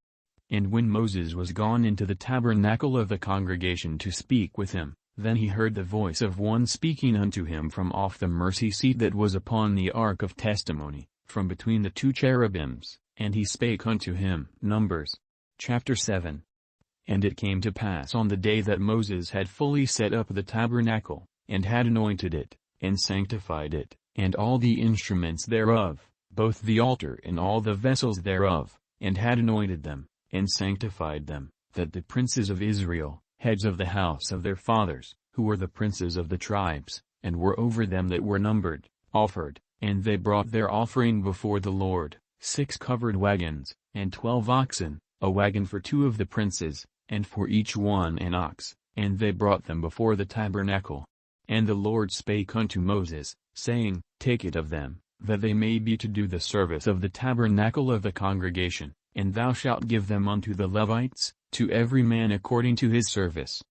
And when Moses was gone into the tabernacle of the congregation to speak with him, then he heard the voice of one speaking unto him from off the mercy seat that was upon the ark of testimony, from between the 2 cherubims, and he spake unto him. Numbers. Chapter 7. And it came to pass on the day that Moses had fully set up the tabernacle, and had anointed it, and sanctified it, and all the instruments thereof, both the altar and all the vessels thereof, and had anointed them, and sanctified them, that the princes of Israel, heads of the house of their fathers, who were the princes of the tribes, and were over them that were numbered, offered, and they brought their offering before the Lord, 6 covered wagons, and 12 oxen, a wagon for 2 of the princes, and for each one an ox, and they brought them before the tabernacle. And the Lord spake unto Moses, saying, Take it of them, that they may be to do the service of the tabernacle of the congregation, and thou shalt give them unto the Levites, to every man according to his service.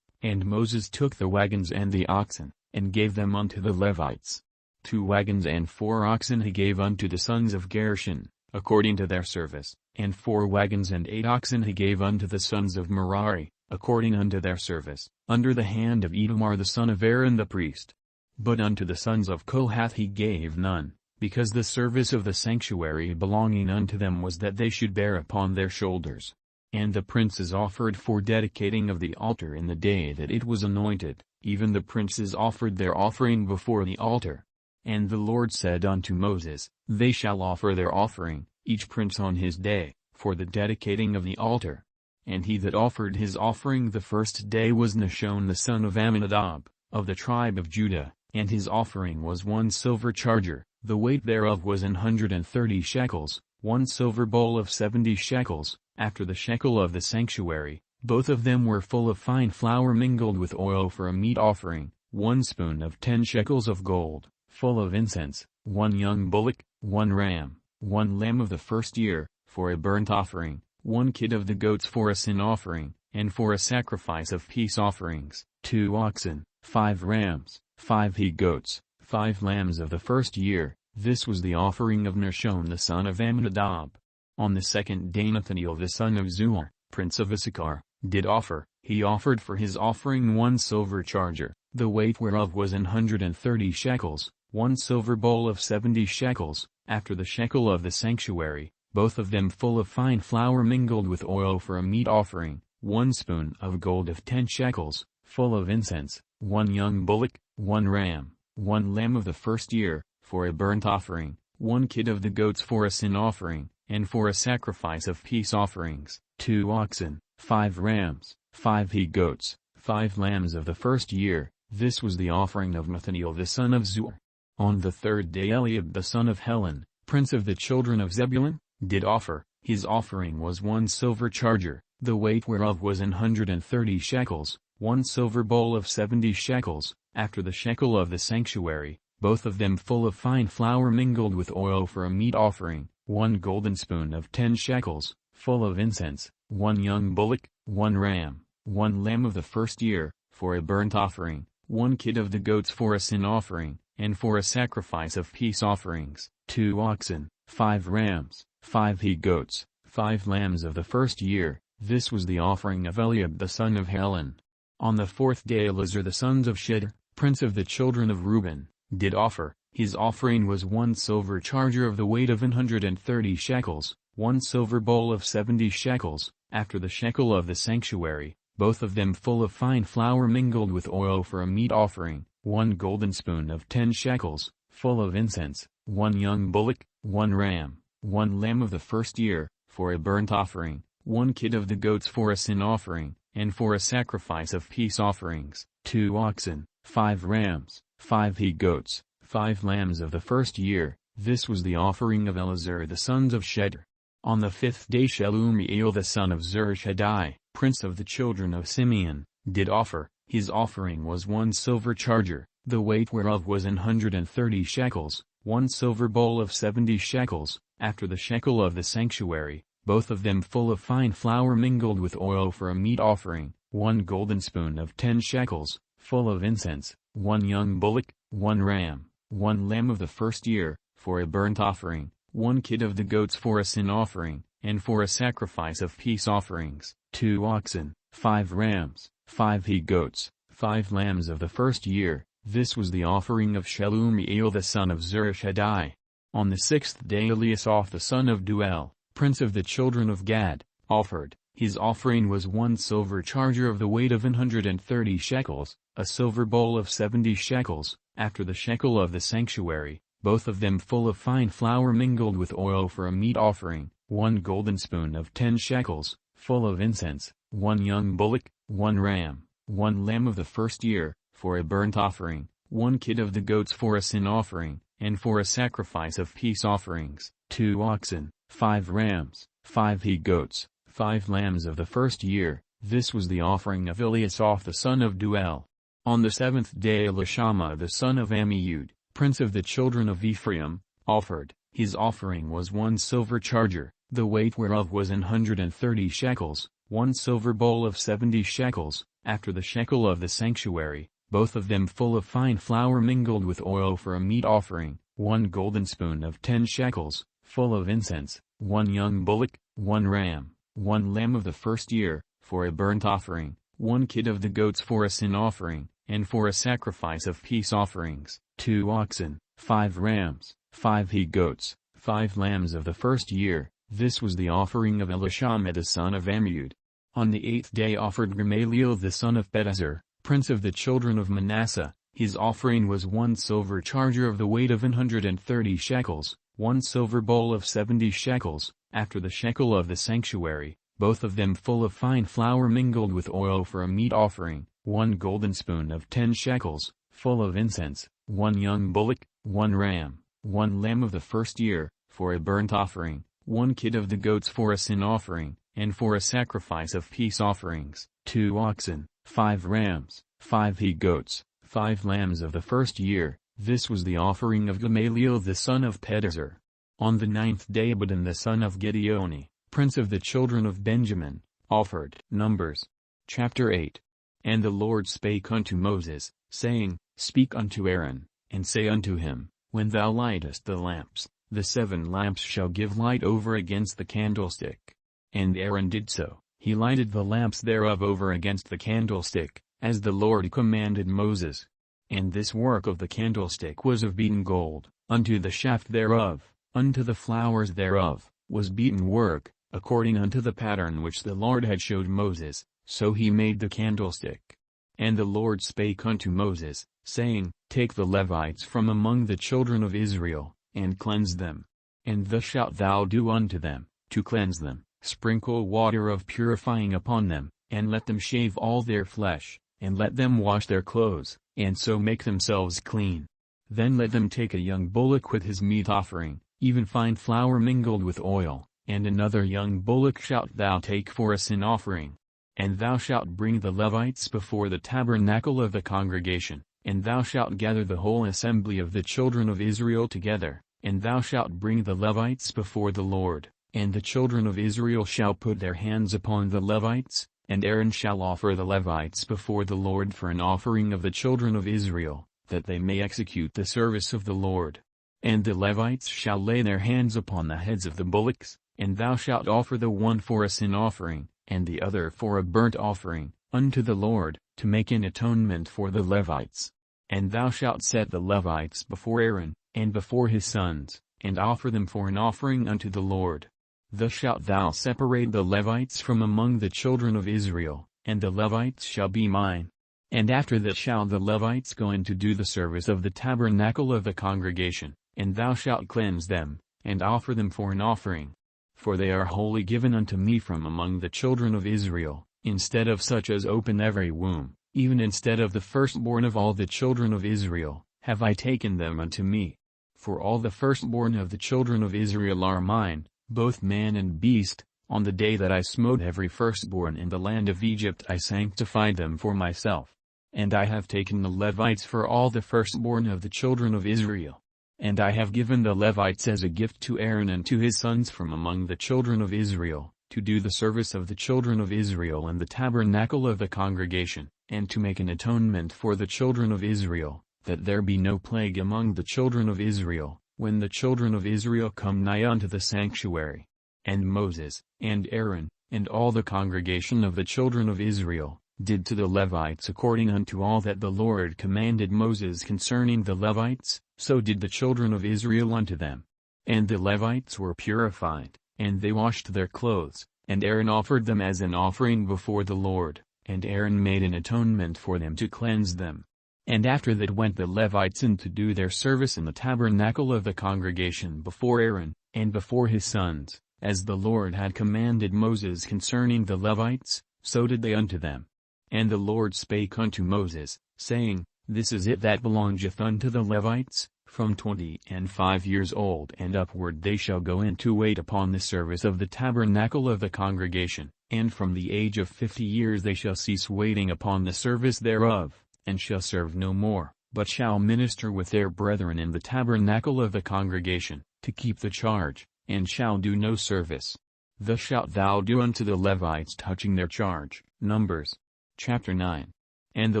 And Moses took the wagons and the oxen, and gave them unto the Levites. 2 wagons and 4 oxen he gave unto the sons of Gershon, according to their service, and 4 wagons and 8 oxen he gave unto the sons of Merari, according unto their service, under the hand of Itamar the son of Aaron the priest. But unto the sons of Kohath he gave none, because the service of the sanctuary belonging unto them was that they should bear upon their shoulders. And the princes offered for dedicating of the altar in the day that it was anointed, even the princes offered their offering before the altar. And the Lord said unto Moses, They shall offer their offering, each prince on his day, for the dedicating of the altar. And he that offered his offering the first day was Nashon the son of Amminadab, of the tribe of Judah, and his offering was 1 silver charger, the weight thereof was 130 shekels, 1 silver bowl of 70 shekels, after the shekel of the sanctuary, both of them were full of fine flour mingled with oil for a meat offering, 1 spoon of 10 shekels of gold, full of incense, 1 young bullock, 1 ram, 1 lamb of the first year, for a burnt offering, 1 kid of the goats for a sin offering, and for a sacrifice of peace offerings, 2 oxen, 5 rams, 5 he-goats, 5 lambs of the first year. This was the offering of Nashon the son of Amminadab. On the second day Nathaniel the son of Zuar, prince of Issachar, did offer. He offered for his offering 1 silver charger, the weight whereof was 130 shekels, 1 silver bowl of 70 shekels, after the shekel of the sanctuary, both of them full of fine flour mingled with oil for a meat offering, 1 spoon of gold of 10 shekels, full of incense, 1 young bullock, 1 ram, 1 lamb of the first year, for a burnt offering, 1 kid of the goats for a sin offering, and for a sacrifice of peace offerings, 2 oxen, 5 rams, 5 he-goats, 5 lambs of the first year. This was the offering of Nathaniel the son of Zuar. On the third day Eliab the son of Helon, prince of the children of Zebulun, did offer. His offering was 1 silver charger, the weight whereof was 130 shekels, 1 silver bowl of 70 shekels, after the shekel of the sanctuary, both of them full of fine flour mingled with oil for a meat offering, 1 golden spoon of 10 shekels, full of incense, 1 young bullock, 1 ram, 1 lamb of the first year, for a burnt offering, 1 kid of the goats for a sin offering, and for a sacrifice of peace offerings, 2 oxen, 5 rams, 5 he-goats, 5 lambs of the first year. This was the offering of Eliab the son of Helon. On the fourth day Elazar the sons of Shedder, prince of the children of Reuben, did offer. His offering was 1 silver charger of the weight of 130 shekels, 1 silver bowl of 70 shekels, after the shekel of the sanctuary, both of them full of fine flour mingled with oil for a meat offering, 1 golden spoon of 10 shekels, full of incense, 1 young bullock, 1 ram, 1 lamb of the first year, for a burnt offering, 1 kid of the goats for a sin offering, and for a sacrifice of peace offerings, 2 oxen, 5 rams, 5 he-goats, 5 lambs of the first year. This was the offering of Elazar the sons of Shedder. On the fifth day Shelumiel the son of Zurishaddai, prince of the children of Simeon, did offer. His offering was 1 silver charger, the weight whereof was 130 shekels, 1 silver bowl of 70 shekels, after the shekel of the sanctuary, both of them full of fine flour mingled with oil for a meat offering, 1 golden spoon of 10 shekels, full of incense, 1 young bullock, 1 ram, 1 lamb of the first year, for a burnt offering, 1 kid of the goats for a sin offering, and for a sacrifice of peace offerings, 2 oxen, 5 rams, 5 he-goats, 5 lambs of the first year. This was the offering of Shelumiel the son of Zurishaddai. On the sixth day Eliasaph the son of Duel, prince of the children of Gad, offered. His offering was 1 silver charger of the weight of 130 shekels, a silver bowl of 70 shekels, after the shekel of the sanctuary, both of them full of fine flour mingled with oil for a meat offering, 1 golden spoon of 10 shekels, full of incense, 1 young bullock, 1 ram, 1 lamb of the first year, for a burnt offering, 1 kid of the goats for a sin offering, and for a sacrifice of peace offerings, 2 oxen, 5 rams, 5 he-goats, 5 lambs of the first year. This was the offering of Eliasaph the son of Duel. On the seventh day Elishama the son of Ammiud, prince of the children of Ephraim, offered. His offering was 1 silver charger, the weight whereof was 130 shekels, 1 silver bowl of 70 shekels, after the shekel of the sanctuary, both of them full of fine flour mingled with oil for a meat offering, 1 golden spoon of 10 shekels, full of incense, 1 young bullock, 1 ram, 1 lamb of the first year, for a burnt offering, 1 kid of the goats for a sin offering, and for a sacrifice of peace offerings, 2 oxen, 5 rams, 5 he-goats, 5 lambs of the first year. This was the offering of Elishama the son of Ammiud. On the eighth day offered Gamaliel the son of Pedahzur, prince of the children of Manasseh. His offering was 1 silver charger of the weight of 130 shekels, 1 silver bowl of 70 shekels, after the shekel of the sanctuary, both of them full of fine flour mingled with oil for a meat offering, 1 golden spoon of 10 shekels, full of incense, 1 young bullock, 1 ram, 1 lamb of the first year, for a burnt offering, 1 kid of the goats for a sin offering, and for a sacrifice of peace offerings, 2 oxen, 5 rams, 5 he-goats, 5 lambs of the first year. This was the offering of Gamaliel the son of Pedazur. On the 9th day Abidan the son of Gideoni, prince of the children of Benjamin, offered. Numbers. Chapter 8. And the Lord spake unto Moses, saying, Speak unto Aaron, and say unto him, When thou lightest the lamps, the 7 lamps shall give light over against the candlestick. And Aaron did so, he lighted the lamps thereof over against the candlestick, as the Lord commanded Moses. And this work of the candlestick was of beaten gold, unto the shaft thereof, unto the flowers thereof, was beaten work, according unto the pattern which the Lord had showed Moses, so he made the candlestick. And the Lord spake unto Moses, saying, Take the Levites from among the children of Israel, and cleanse them. And thus shalt thou do unto them, to cleanse them, sprinkle water of purifying upon them, and let them shave all their flesh, and let them wash their clothes, and so make themselves clean. Then let them take a young bullock with his meat offering, even fine flour mingled with oil, and another young bullock shalt thou take for a sin offering. And thou shalt bring the Levites before the tabernacle of the congregation, and thou shalt gather the whole assembly of the children of Israel together, and thou shalt bring the Levites before the Lord, and the children of Israel shall put their hands upon the Levites, and Aaron shall offer the Levites before the Lord for an offering of the children of Israel, that they may execute the service of the Lord. And the Levites shall lay their hands upon the heads of the bullocks, and thou shalt offer the one for a sin offering, and the other for a burnt offering, unto the Lord, to make an atonement for the Levites. And thou shalt set the Levites before Aaron, and before his sons, and offer them for an offering unto the Lord. Thus shalt thou separate the Levites from among the children of Israel, and the Levites shall be mine. And after that shall the Levites go in to do the service of the tabernacle of the congregation, and thou shalt cleanse them, and offer them for an offering. For they are wholly given unto me from among the children of Israel, instead of such as open every womb, even instead of the firstborn of all the children of Israel, have I taken them unto me. For all the firstborn of the children of Israel are mine, both man and beast. On the day that I smote every firstborn in the land of Egypt I sanctified them for myself. And I have taken the Levites for all the firstborn of the children of Israel. And I have given the Levites as a gift to Aaron and to his sons from among the children of Israel, to do the service of the children of Israel in the tabernacle of the congregation, and to make an atonement for the children of Israel, that there be no plague among the children of Israel, when the children of Israel come nigh unto the sanctuary. And Moses, and Aaron, and all the congregation of the children of Israel, did to the Levites according unto all that the Lord commanded Moses concerning the Levites, so did the children of Israel unto them. And the Levites were purified, and they washed their clothes, and Aaron offered them as an offering before the Lord, and Aaron made an atonement for them to cleanse them. And after that went the Levites in to do their service in the tabernacle of the congregation before Aaron, and before his sons, as the Lord had commanded Moses concerning the Levites, so did they unto them. And the Lord spake unto Moses, saying, This is it that belongeth unto the Levites, from 25 years old and upward they shall go in to wait upon the service of the tabernacle of the congregation, and from the age of 50 years they shall cease waiting upon the service thereof, and shall serve no more, but shall minister with their brethren in the tabernacle of the congregation, to keep the charge, and shall do no service. Thus shalt thou do unto the Levites touching their charge. Numbers. Chapter 9. And the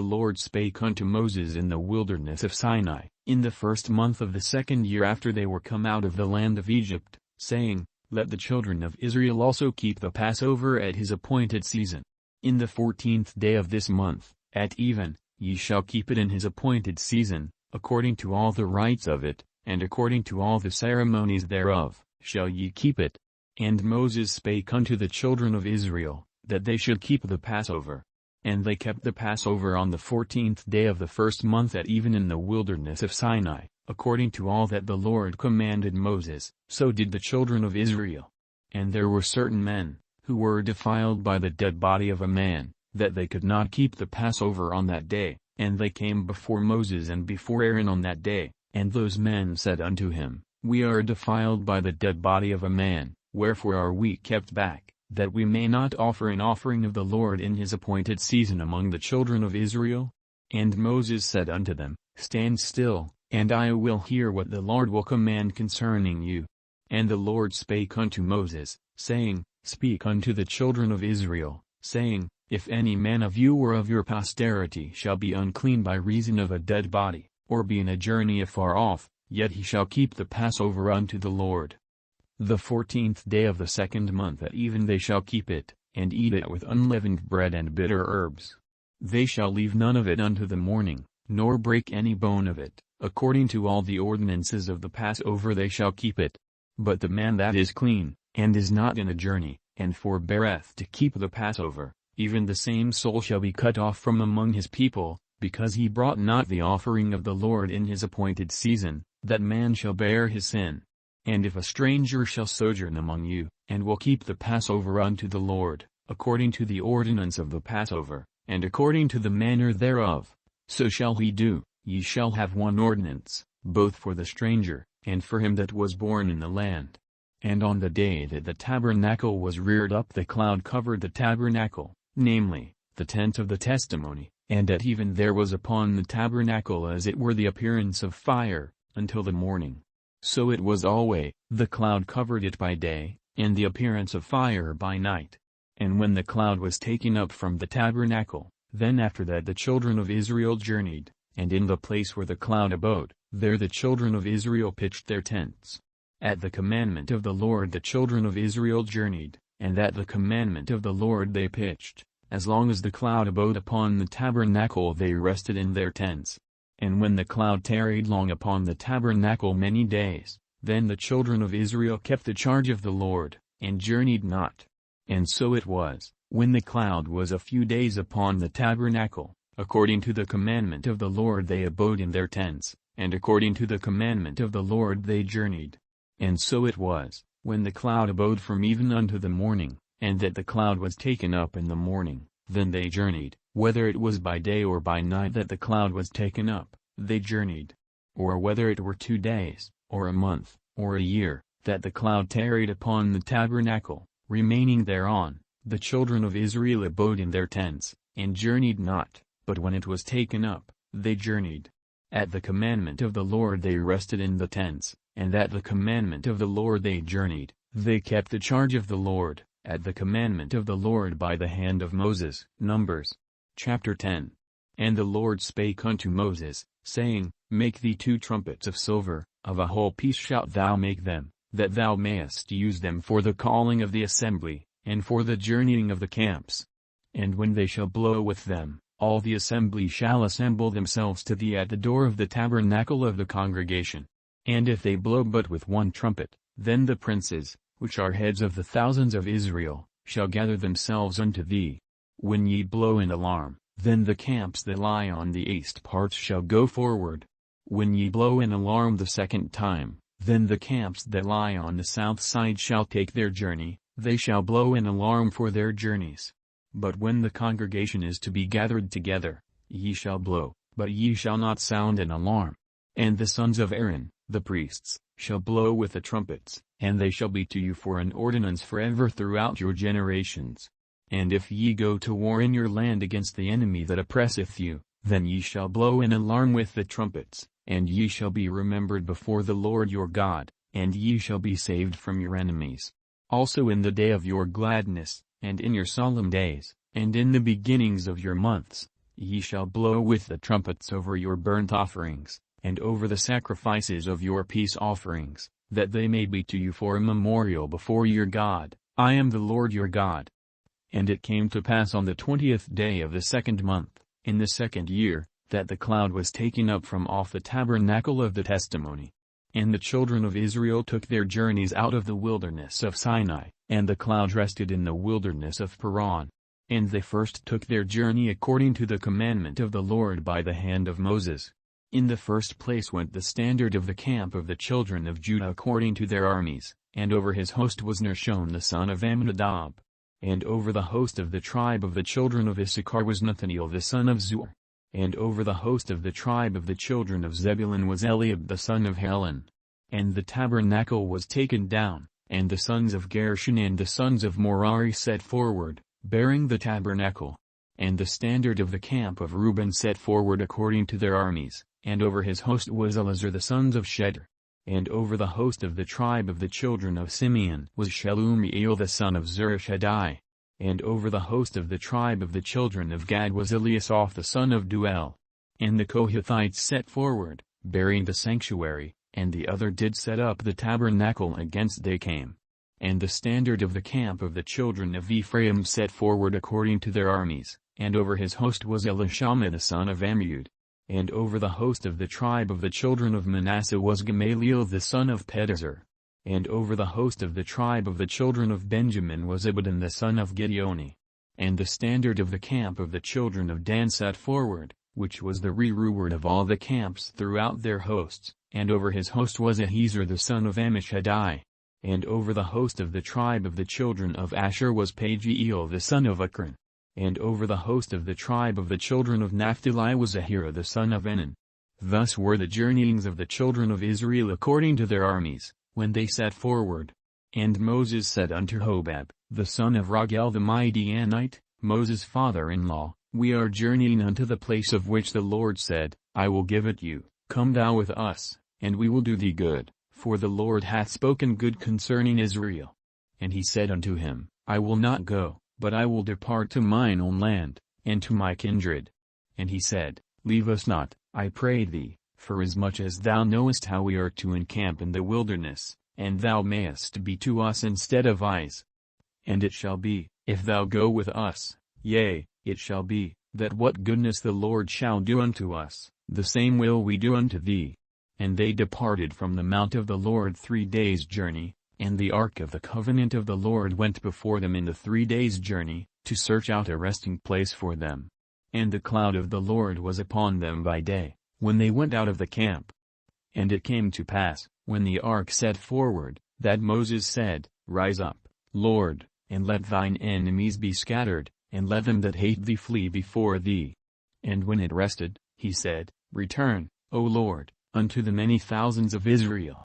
Lord spake unto Moses in the wilderness of Sinai, in the first month of the 2nd year after they were come out of the land of Egypt, saying, Let the children of Israel also keep the Passover at his appointed season. In the 14th day of this month, at even, ye shall keep it in his appointed season, according to all the rites of it, and according to all the ceremonies thereof, shall ye keep it. And Moses spake unto the children of Israel, that they should keep the Passover. And they kept the Passover on the 14th day of the first month at even in the wilderness of Sinai, according to all that the Lord commanded Moses, so did the children of Israel. And there were certain men, who were defiled by the dead body of a man, that they could not keep the Passover on that day, and they came before Moses and before Aaron on that day, and those men said unto him, We are defiled by the dead body of a man, wherefore are we kept back, that we may not offer an offering of the Lord in his appointed season among the children of Israel? And Moses said unto them, Stand still, and I will hear what the Lord will command concerning you. And the Lord spake unto Moses, saying, Speak unto the children of Israel, saying, If any man of you or of your posterity shall be unclean by reason of a dead body, or be in a journey afar off, yet he shall keep the Passover unto the Lord. The 14th day of the 2nd month at even they shall keep it, and eat it with unleavened bread and bitter herbs. They shall leave none of it unto the morning, nor break any bone of it, according to all the ordinances of the Passover they shall keep it. But the man that is clean, and is not in a journey, and forbeareth to keep the Passover, even the same soul shall be cut off from among his people, because he brought not the offering of the Lord in his appointed season, that man shall bear his sin. And if a stranger shall sojourn among you, and will keep the Passover unto the Lord, according to the ordinance of the Passover, and according to the manner thereof, so shall he do. Ye shall have one ordinance, both for the stranger, and for him that was born in the land. And on the day that the tabernacle was reared up the cloud covered the tabernacle, namely, the tent of the testimony, and at even there was upon the tabernacle as it were the appearance of fire, until the morning. So it was alway, the cloud covered it by day, and the appearance of fire by night. And when the cloud was taken up from the tabernacle, then after that the children of Israel journeyed, and in the place where the cloud abode, there the children of Israel pitched their tents. At the commandment of the Lord the children of Israel journeyed, and at the commandment of the Lord they pitched. As long as the cloud abode upon the tabernacle they rested in their tents. And when the cloud tarried long upon the tabernacle many days, then the children of Israel kept the charge of the Lord, and journeyed not. And so it was, when the cloud was a few days upon the tabernacle, according to the commandment of the Lord they abode in their tents, and according to the commandment of the Lord they journeyed. And so it was, when the cloud abode from even unto the morning, and that the cloud was taken up in the morning, then they journeyed, whether it was by day or by night that the cloud was taken up, they journeyed. Or whether it were 2 days, or a month, or a year, that the cloud tarried upon the tabernacle, remaining thereon, the children of Israel abode in their tents, and journeyed not, but when it was taken up, they journeyed. At the commandment of the Lord they rested in the tents, and at the commandment of the Lord they journeyed. They kept the charge of the Lord, at the commandment of the Lord by the hand of Moses. Numbers. Chapter 10. And the Lord spake unto Moses, saying, Make thee 2 trumpets of silver, of a whole piece shalt thou make them, that thou mayest use them for the calling of the assembly, and for the journeying of the camps. And when they shall blow with them, all the assembly shall assemble themselves to thee at the door of the tabernacle of the congregation. And if they blow but with 1 trumpet, then the princes, which are heads of the thousands of Israel, shall gather themselves unto thee. When ye blow an alarm, then the camps that lie on the east parts shall go forward. When ye blow an alarm the 2nd time, then the camps that lie on the south side shall take their journey, they shall blow an alarm for their journeys. But when the congregation is to be gathered together, ye shall blow, but ye shall not sound an alarm. And the sons of Aaron, the priests, shall blow with the trumpets, and they shall be to you for an ordinance forever throughout your generations. And if ye go to war in your land against the enemy that oppresseth you, then ye shall blow an alarm with the trumpets, and ye shall be remembered before the Lord your God, and ye shall be saved from your enemies. Also in the day of your gladness, and in your solemn days, and in the beginnings of your months, ye shall blow with the trumpets over your burnt offerings, and over the sacrifices of your peace offerings, that they may be to you for a memorial before your God. I am the Lord your God. And it came to pass on the 20th day of the 2nd month, in the 2nd year, that the cloud was taken up from off the tabernacle of the testimony. And the children of Israel took their journeys out of the wilderness of Sinai, and the cloud rested in the wilderness of Paran. And they first took their journey according to the commandment of the Lord by the hand of Moses. In the first place went the standard of the camp of the children of Judah according to their armies, and over his host was Nahshon the son of Amminadab. And over the host of the tribe of the children of Issachar was Nathaniel the son of Zuar. And over the host of the tribe of the children of Zebulun was Eliab the son of Helon. And the tabernacle was taken down, and the sons of Gershon and the sons of Merari set forward, bearing the tabernacle. And the standard of the camp of Reuben set forward according to their armies, and over his host was Eleazar the sons of Shedder. And over the host of the tribe of the children of Simeon was Shelumiel the son of Zurishaddai. And over the host of the tribe of the children of Gad was Eliasaph the son of Duel. And the Kohathites set forward, bearing the sanctuary, and the other did set up the tabernacle against they came. And the standard of the camp of the children of Ephraim set forward according to their armies, and over his host was Elishama the son of Ammihud. And over the host of the tribe of the children of Manasseh was Gamaliel the son of Pedahzur. And over the host of the tribe of the children of Benjamin was Abidan the son of Gideoni. And the standard of the camp of the children of Dan set forward, which was the rearward of all the camps throughout their hosts, and over his host was Ahiezer the son of Ammishaddai. And over the host of the tribe of the children of Asher was Pagiel the son of Akron. And over the host of the tribe of the children of Naphtali was Ahira the son of Enan. Thus were the journeyings of the children of Israel according to their armies, when they set forward. And Moses said unto Hobab, the son of Ragel the Midianite, Moses' father-in-law, We are journeying unto the place of which the Lord said, I will give it you, come thou with us, and we will do thee good, for the Lord hath spoken good concerning Israel. And he said unto him, I will not go, but I will depart to mine own land, and to my kindred. And he said, Leave us not, I pray thee, forasmuch as thou knowest how we are to encamp in the wilderness, and thou mayest be to us instead of eyes. And it shall be, if thou go with us, yea, it shall be, that what goodness the Lord shall do unto us, the same will we do unto thee. And they departed from the mount of the Lord 3 days' journey, and the ark of the covenant of the Lord went before them in the 3 days' journey, to search out a resting place for them. And the cloud of the Lord was upon them by day, when they went out of the camp. And it came to pass, when the ark set forward, that Moses said, Rise up, Lord, and let thine enemies be scattered, and let them that hate thee flee before thee. And when it rested, he said, Return, O Lord, unto the many thousands of Israel.